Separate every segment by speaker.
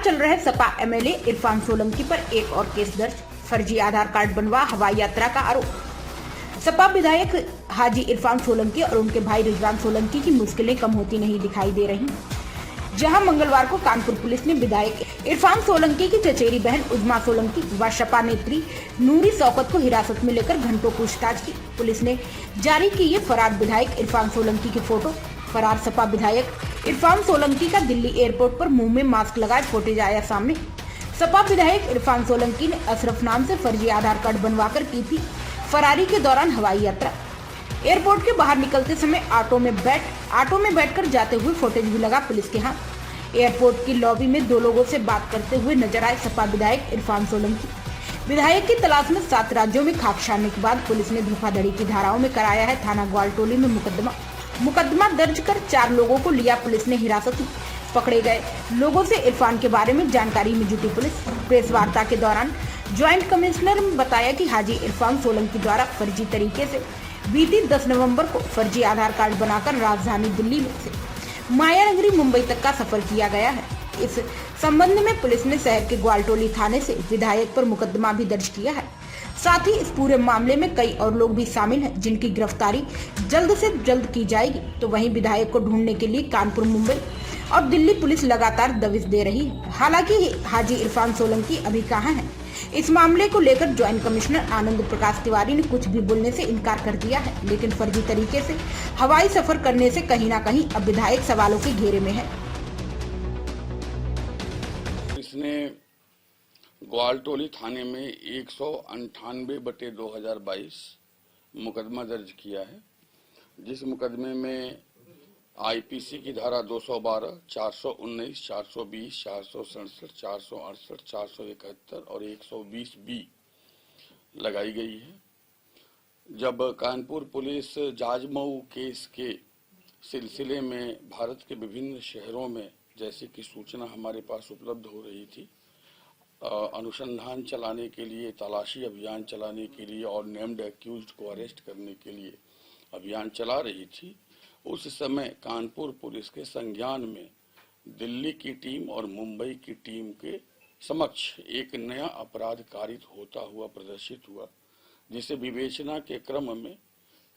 Speaker 1: चल रहे सपा एमएलए इरफान सोलंकी पर एक और केस दर्ज। फर्जी आधार कार्ड बनवा हवाई यात्रा का आरोप। सपा विधायक हाजी इरफान सोलंकी और उनके भाई रिजवान सोलंकी की मुश्किलें कम होती नहीं दिखाई दे रही। जहां मंगलवार को कानपुर पुलिस ने विधायक इरफान सोलंकी की चचेरी बहन उजमा सोलंकी व सपा नेत्री नूरी शौकत को हिरासत में लेकर घंटों पूछताछ की। पुलिस ने जारी की ये फरार विधायक इरफान सोलंकी की फोटो। फरार सपा विधायक इरफान सोलंकी का दिल्ली एयरपोर्ट पर मुंह में मास्क लगाए फुटेज आया सामने। सपा विधायक इरफान सोलंकी ने अशरफ नाम से फर्जी आधार कार्ड बनवाकर की थी फरारी के दौरान हवाई यात्रा। एयरपोर्ट के बाहर निकलते समय ऑटो में बैठकर जाते हुए फुटेज भी लगा पुलिस के हाथ। एयरपोर्ट की लॉबी में दो लोगों से बात करते हुए नजर आए सपा विधायक इरफान सोलंकी। विधायक की तलाश में 7 राज्यों में खाक छानने के बाद पुलिस ने धोखाधड़ी की धाराओं में कराया है थाना ग्वालटोली में मुकदमा दर्ज कर 4 लोगों को लिया पुलिस ने हिरासत में। पकड़े गए लोगों से इरफान के बारे में जानकारी में जुटी पुलिस। प्रेस वार्ता के दौरान ज्वाइंट कमिश्नर ने बताया कि हाजी इरफान सोलंकी द्वारा फर्जी तरीके से बीती 10 नवंबर को फर्जी आधार कार्ड बनाकर राजधानी दिल्ली में से मायानगरी मुंबई तक का सफर किया गया है। इस संबंध में पुलिस ने शहर के ग्वालटोली थाने से विधायक पर मुकदमा भी दर्ज किया है। साथ ही इस पूरे मामले में कई और लोग भी शामिल हैं जिनकी गिरफ्तारी जल्द से जल्द की जाएगी। तो वहीं विधायक को ढूंढने के लिए कानपुर, मुंबई और दिल्ली पुलिस लगातार दबिश दे रही है। हालांकि हाजी इरफान सोलंकी अभी कहां हैं, इस मामले को लेकर ज्वाइंट कमिश्नर आनंद प्रकाश तिवारी ने कुछ भी बोलने से इनकार कर दिया है। लेकिन फर्जी तरीके से हवाई सफर करने से कहीं ना कहीं अब विधायक सवालों के घेरे में है।
Speaker 2: इसने ग्वालटोली थाने में 198/2022 मुकदमा दर्ज किया है, जिस मुकदमे में आईपीसी की धारा 212, 419, 420, 467, 468, 471 और 120B लगाई गई है। जब कानपुर पुलिस जाजमऊ केस के सिलसिले में भारत के विभिन्न शहरों में जैसे कि सूचना हमारे पास उपलब्ध हो रही थी, अनुसंधान चलाने के लिए, तलाशी अभियान चलाने के लिए और नेम्ड एक्यूज्ड को अरेस्ट करने के लिए अभियान चला रही थी, उस समय कानपुर पुलिस के संज्ञान में दिल्ली की टीम और मुंबई की टीम के समक्ष एक नया अपराध कारित होता हुआ प्रदर्शित हुआ, जिसे विवेचना के क्रम में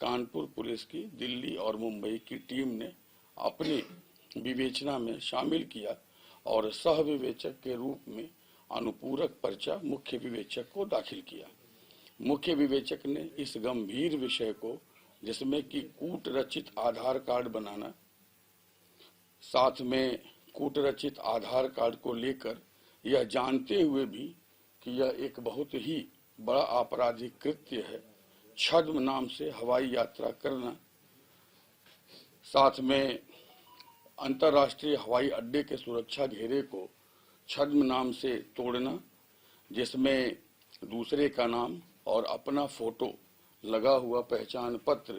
Speaker 2: कानपुर पुलिस की दिल्ली और मुंबई की टीम ने अपनी विवेचना में शामिल किया और सह विवेचक के रूप में अनुपूरक पर्चा मुख्य विवेचक को दाखिल किया। मुख्य विवेचक ने इस गंभीर विषय को, जिसमें कि कूट रचित आधार कार्ड बनाना, साथ में कूट रचित आधार कार्ड को लेकर यह जानते हुए भी कि यह एक बहुत ही बड़ा आपराधिक कृत्य है, छद्म नाम से हवाई यात्रा करना, साथ में अंतर्राष्ट्रीय हवाई अड्डे के सुरक्षा घेरे को छद्म नाम से तोड़ना, जिसमें दूसरे का नाम और अपना फोटो लगा हुआ पहचान पत्र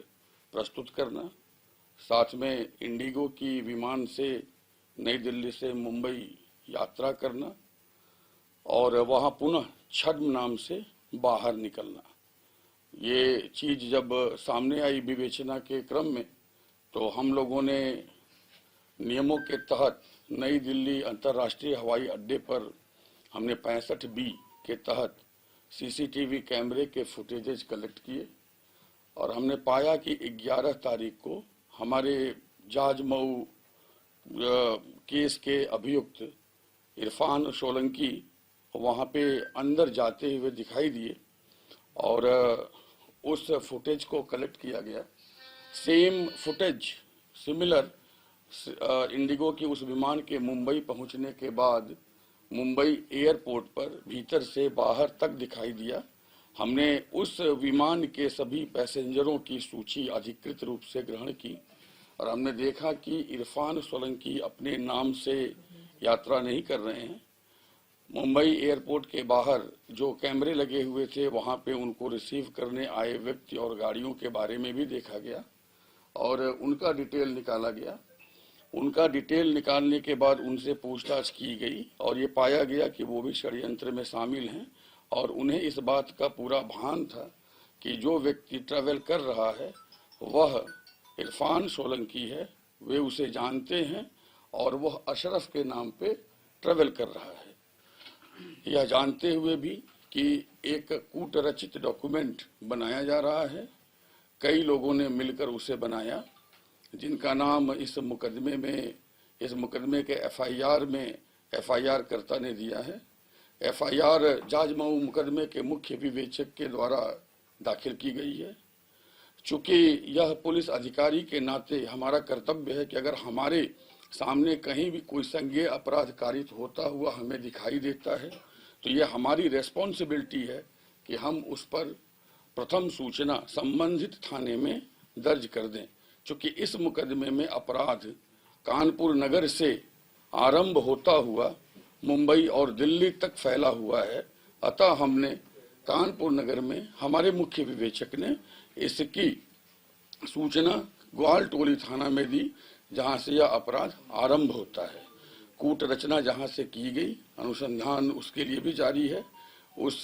Speaker 2: प्रस्तुत करना, साथ में इंडिगो की विमान से नई दिल्ली से मुंबई यात्रा करना और वहां पुनः छद्म नाम से बाहर निकलना। ये चीज जब सामने आई विवेचना के क्रम में, तो हम लोगों ने नियमों के तहत नई दिल्ली अंतर्राष्ट्रीय हवाई अड्डे पर हमने 65B के तहत सीसीटीवी कैमरे के फुटेजेज कलेक्ट किए और हमने पाया कि 11 तारीख को हमारे जाजमऊ केस के अभियुक्त इरफान सोलंकी वहां पे अंदर जाते हुए दिखाई दिए और उस फुटेज को कलेक्ट किया गया। सेम फुटेज सिमिलर इंडिगो की उस विमान के मुंबई पहुंचने के बाद मुंबई एयरपोर्ट पर भीतर से बाहर तक दिखाई दिया। हमने उस विमान के सभी पैसेंजरों की सूची अधिकृत रूप से ग्रहण की और हमने देखा कि इरफान सोलंकी अपने नाम से यात्रा नहीं कर रहे हैं। मुंबई एयरपोर्ट के बाहर जो कैमरे लगे हुए थे, वहां पे उनको रिसीव करने आए व्यक्ति और गाड़ियों के बारे में भी देखा गया और उनका डिटेल निकाला गया। उनका डिटेल निकालने के बाद उनसे पूछताछ की गई और ये पाया गया कि वो भी षड्यंत्र में शामिल हैं और उन्हें इस बात का पूरा भान था कि जो व्यक्ति ट्रैवल कर रहा है वह इरफान सोलंकी है, वे उसे जानते हैं और वह अशरफ के नाम पे ट्रेवल कर रहा है। यह जानते हुए भी कि एक कूट रचित डॉक्यूमेंट बनाया जा रहा है, कई लोगों ने मिलकर उसे बनाया, जिनका नाम इस मुकदमे के एफआईआर में एफआईआर कर्ता ने दिया है। एफआईआर जाजमऊ मुकदमे के मुख्य विवेचक के द्वारा दाखिल की गई है। चूंकि यह पुलिस अधिकारी के नाते हमारा कर्तव्य है कि अगर हमारे सामने कहीं भी कोई संज्ञेय अपराध कारित होता हुआ हमें दिखाई देता है तो यह हमारी रेस्पॉन्सिबिलिटी है कि हम उस पर प्रथम सूचना संबंधित थाने में दर्ज कर दें। चूंकि इस मुकदमे में अपराध कानपुर नगर से आरंभ होता हुआ मुंबई और दिल्ली तक फैला हुआ है, अतः हमने कानपुर नगर में हमारे मुख्य विवेचक ने इसकी सूचना ग्वाल टोली थाना में दी, जहां से यह अपराध आरंभ होता है। कूट रचना जहां से की गई, अनुसंधान उसके लिए भी जारी है। उस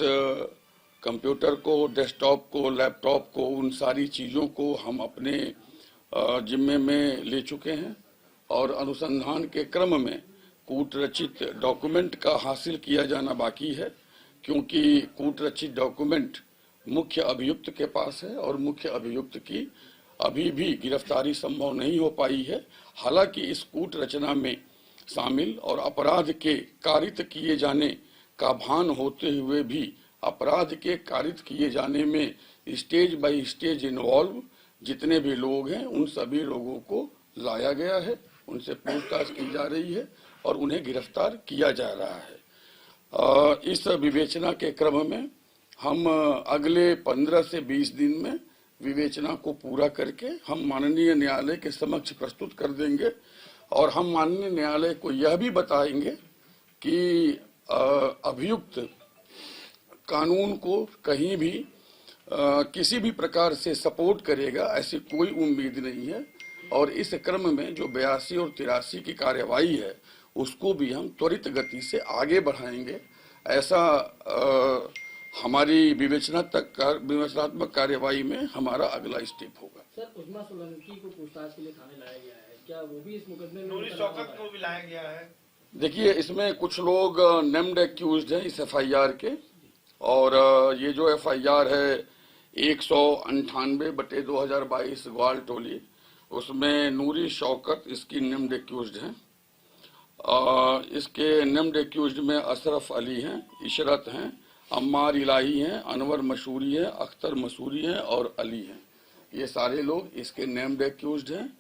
Speaker 2: कंप्यूटर को, डेस्कटॉप को, लैपटॉप को, उन सारी चीजों को हम अपने जिम्मे में ले चुके हैं और अनुसंधान के क्रम में कूट रचित डॉक्यूमेंट का हासिल किया जाना बाकी है, क्योंकि कूट रचित डॉक्यूमेंट मुख्य अभियुक्त के पास है और मुख्य अभियुक्त की अभी भी गिरफ्तारी संभव नहीं हो पाई है। हालांकि इस कूट रचना में शामिल और अपराध के कारित किए जाने का भान होते हुए भी अपराध के कारित किए जाने में स्टेज बाय स्टेज इन्वॉल्व जितने भी लोग हैं उन सभी लोगों को लाया गया है, उनसे पूछताछ की जा रही है और उन्हें गिरफ्तार किया जा रहा है। इस विवेचना के क्रम में हम अगले 15 से 20 दिन में विवेचना को पूरा करके हम माननीय न्यायालय के समक्ष प्रस्तुत कर देंगे और हम माननीय न्यायालय को यह भी बताएंगे कि अभियुक्त कानून को कहीं भी किसी भी प्रकार से सपोर्ट करेगा ऐसी कोई उम्मीद नहीं है और इस क्रम में जो 82 और 83 की कार्यवाही है उसको भी हम त्वरित गति से आगे बढ़ाएंगे। ऐसा हमारी विवेचनात्मक कार्यवाही में हमारा अगला स्टेप होगा।
Speaker 3: सर, उस्मा सोलंकी को पूछताछ के लिए थाने लाया गया है, क्या वो भी इस मुकदमे में?
Speaker 4: नूरी शौकत को भी लाया गया है।
Speaker 2: देखिए, इसमें कुछ लोग नेम्ड एक्यूज्ड हैं इस एफआईआर के, और ये जो एफआईआर है 198/2022 ग्वाल टोली, उसमें नूरी शौकत इसकी नेम्ड एक्यूज्ड हैं। इसके नेम्ड एक्यूज्ड में अशरफ अली हैं, इशरत हैं, अम्मार इलाही हैं, अनवर मशहूरी हैं, अख्तर मसूरी हैं और अली हैं। ये सारे लोग इसके नेम्ड एक्यूज्ड हैं।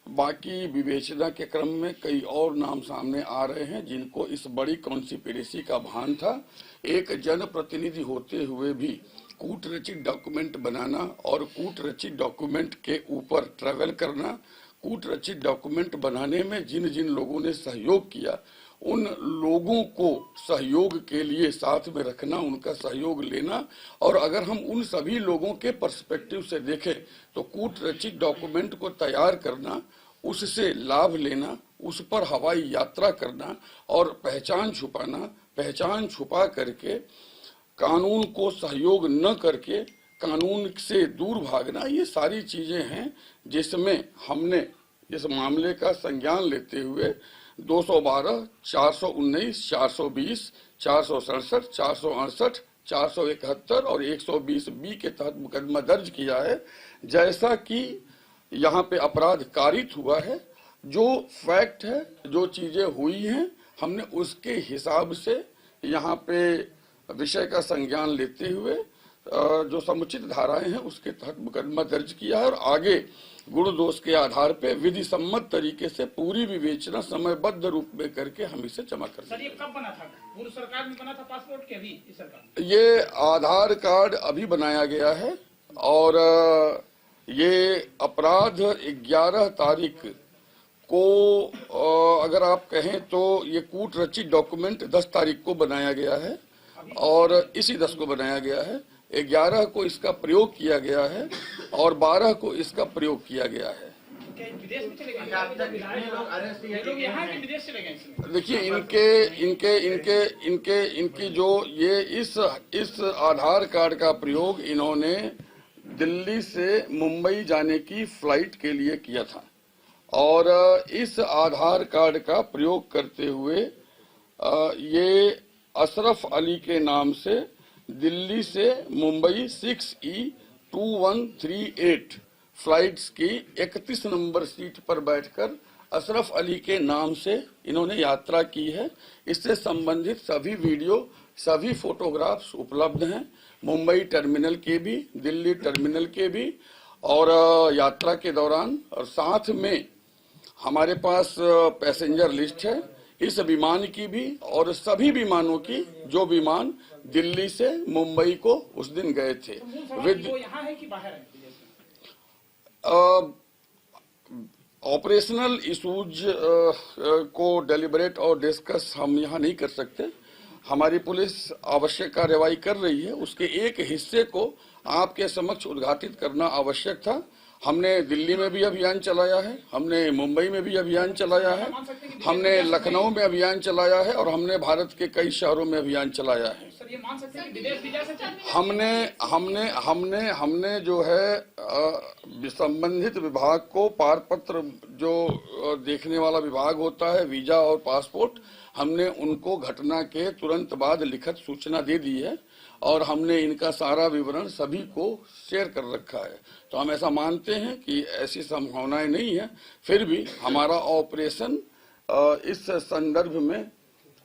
Speaker 2: बाकी विवेचना के क्रम में कई और नाम सामने आ रहे हैं जिनको इस बड़ी कॉन्स्पिरेसी का भान था। एक जनप्रतिनिधि होते हुए भी कूट रचित डॉक्यूमेंट बनाना और कूट रचित डॉक्यूमेंट के ऊपर ट्रैवल करना, कूट रचित डॉक्यूमेंट बनाने में जिन जिन लोगों ने सहयोग किया उन लोगों को सहयोग के लिए साथ में रखना, उनका सहयोग लेना, और अगर हम उन सभी लोगों के पर्सपेक्टिव से देखें तो कूट रचित डॉक्यूमेंट को तैयार करना, उससे लाभ लेना, उस पर हवाई यात्रा करना और पहचान छुपाना, पहचान छुपा करके कानून को सहयोग न करके कानून से दूर भागना, ये सारी चीजें हैं जिसमें हमने इस मामले का संज्ञान लेते हुए 212, 419, 420, 467, 468, 471 और 120B के तहत मुकदमा दर्ज किया है। जैसा कि यहाँ पे अपराध कारित हुआ है, जो फैक्ट है, जो चीजें हुई हैं, हमने उसके हिसाब से यहाँ पे विषय का संज्ञान लेते हुए जो समुचित धाराएं हैं उसके तहत मुकदमा दर्ज किया है और आगे गुण दोष के आधार पे विधि सम्मत तरीके से पूरी विवेचना समयबद्ध रूप में करके हम इसे जमा कर देंगे।
Speaker 4: सर, ये कब बना था? पूर्व सरकार में बना था पासपोर्ट के? अभी इस सरकार?
Speaker 2: ये आधार कार्ड अभी बनाया गया है और ये अपराध 11 तारीख को, अगर आप कहें तो ये कूट रचित डॉक्यूमेंट 10 तारीख को बनाया गया है और इसी 10 को बनाया गया है। 11 को इसका प्रयोग किया गया है और 12 को इसका प्रयोग किया गया है।
Speaker 4: विदेश में चले गए? लोग यहाँ के विदेश चले गए?
Speaker 2: देखिए, इनकी जो ये इस आधार कार्ड का प्रयोग इन्होंने दिल्ली से मुंबई जाने की फ्लाइट के लिए किया था और इस आधार कार्ड का प्रयोग करते हुए ये अशरफ अली के नाम से दिल्ली से मुंबई 6E2138 फ्लाइट्स की 31 नंबर सीट पर बैठकर अशरफ अली के नाम से इन्होंने यात्रा की है। इससे संबंधित सभी वीडियो, सभी फोटोग्राफ्स उपलब्ध हैं, मुंबई टर्मिनल के भी, दिल्ली टर्मिनल के भी, और यात्रा के दौरान। और साथ में हमारे पास पैसेंजर लिस्ट है इस विमान की भी और सभी विमानों की जो विमान दिल्ली से मुंबई को उस दिन गए थे।
Speaker 4: वो यहाँ है कि बाहर है?
Speaker 2: ऑपरेशनल इशूज को डेलिब्रेट और डिस्कस हम यहाँ नहीं कर सकते। हमारी पुलिस आवश्यक कार्रवाई कर रही है, उसके एक हिस्से को आपके समक्ष उद्घाटित करना आवश्यक था। हमने दिल्ली में भी अभियान चलाया है, हमने मुंबई में भी अभियान चलाया है, हमने लखनऊ में अभियान चलाया है और हमने भारत के कई शहरों में अभियान चलाया है।
Speaker 4: सर ये मान सकते हैं कि विदेश भी जा सकते हैं?
Speaker 2: हमने जो है संबंधित विभाग को पारपत्र जो देखने वाला विभाग होता है, वीजा और पासपोर्ट, हमने उनको घटना के तुरंत बाद लिखित सूचना दे दी है और हमने इनका सारा विवरण सभी को शेयर कर रखा है। तो हम ऐसा मानते हैं कि ऐसी संभावनाएं नहीं है, फिर भी हमारा ऑपरेशन इस संदर्भ में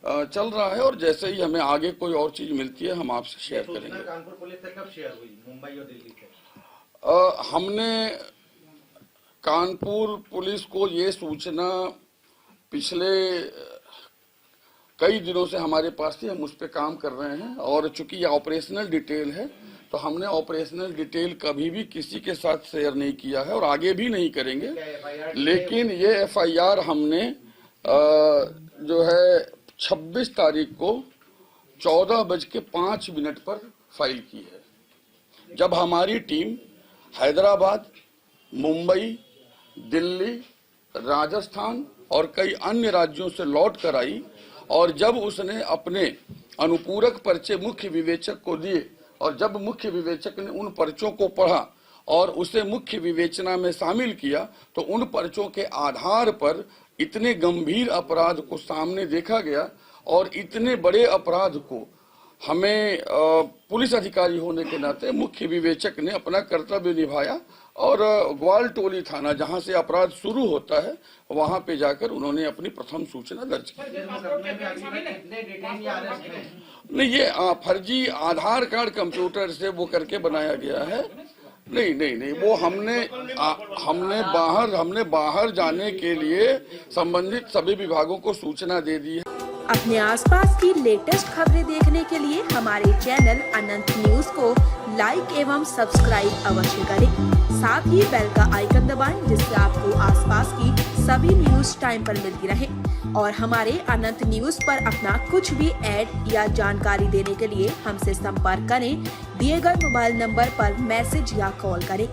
Speaker 2: चल रहा है और जैसे ही हमें आगे कोई और चीज मिलती है हम आपसे शेयर करेंगे।
Speaker 4: कानपुर पुलिस से कब शेयर हुई, मुंबई और दिल्ली से?
Speaker 2: हमने कानपुर पुलिस को ये सूचना पिछले कई दिनों से हमारे पास थी, हम उस पर काम कर रहे हैं और चूंकि ये ऑपरेशनल डिटेल है तो हमने ऑपरेशनल डिटेल कभी भी किसी के साथ शेयर नहीं किया है और आगे भी नहीं करेंगे। लेकिन ये एफआईआर हमने जो है 26 तारीख को 14:05 पर फाइल की है, जब हमारी टीम हैदराबाद, मुंबई, दिल्ली, राजस्थान और कई अन्य राज्यों से लौट कर आई और जब उसने अपने अनुपूरक पर्चे मुख्य विवेचक को दिए और जब मुख्य विवेचक ने उन पर्चों को पढ़ा और उसे मुख्य विवेचना में शामिल किया तो उन पर्चों के आधार पर इतने गंभीर अपराध को सामने देखा गया और इतने बड़े अपराध को हमें पुलिस अधिकारी होने के नाते मुख्य विवेचक ने अपना कर्तव्य निभाया और ग्वालटोली थाना जहां से अपराध शुरू होता है वहां पे जाकर उन्होंने अपनी प्रथम सूचना दर्ज की। नहीं, ये फर्जी आधार कार्ड कंप्यूटर से वो करके बनाया गया है। नहीं, वो हमने बाहर जाने के लिए संबंधित सभी विभागों को सूचना दे दी है।
Speaker 5: अपने आसपास की लेटेस्ट खबरें देखने के लिए हमारे चैनल अनंत न्यूज को लाइक एवं सब्सक्राइब अवश्य करें। साथ ही बेल का आइकन दबाएं जिससे आपको आसपास की सभी न्यूज टाइम पर मिलती रहे और हमारे अनंत न्यूज पर अपना कुछ भी ऐड या जानकारी देने के लिए हमसे संपर्क करें। दिए गए मोबाइल नंबर पर मैसेज या कॉल करें।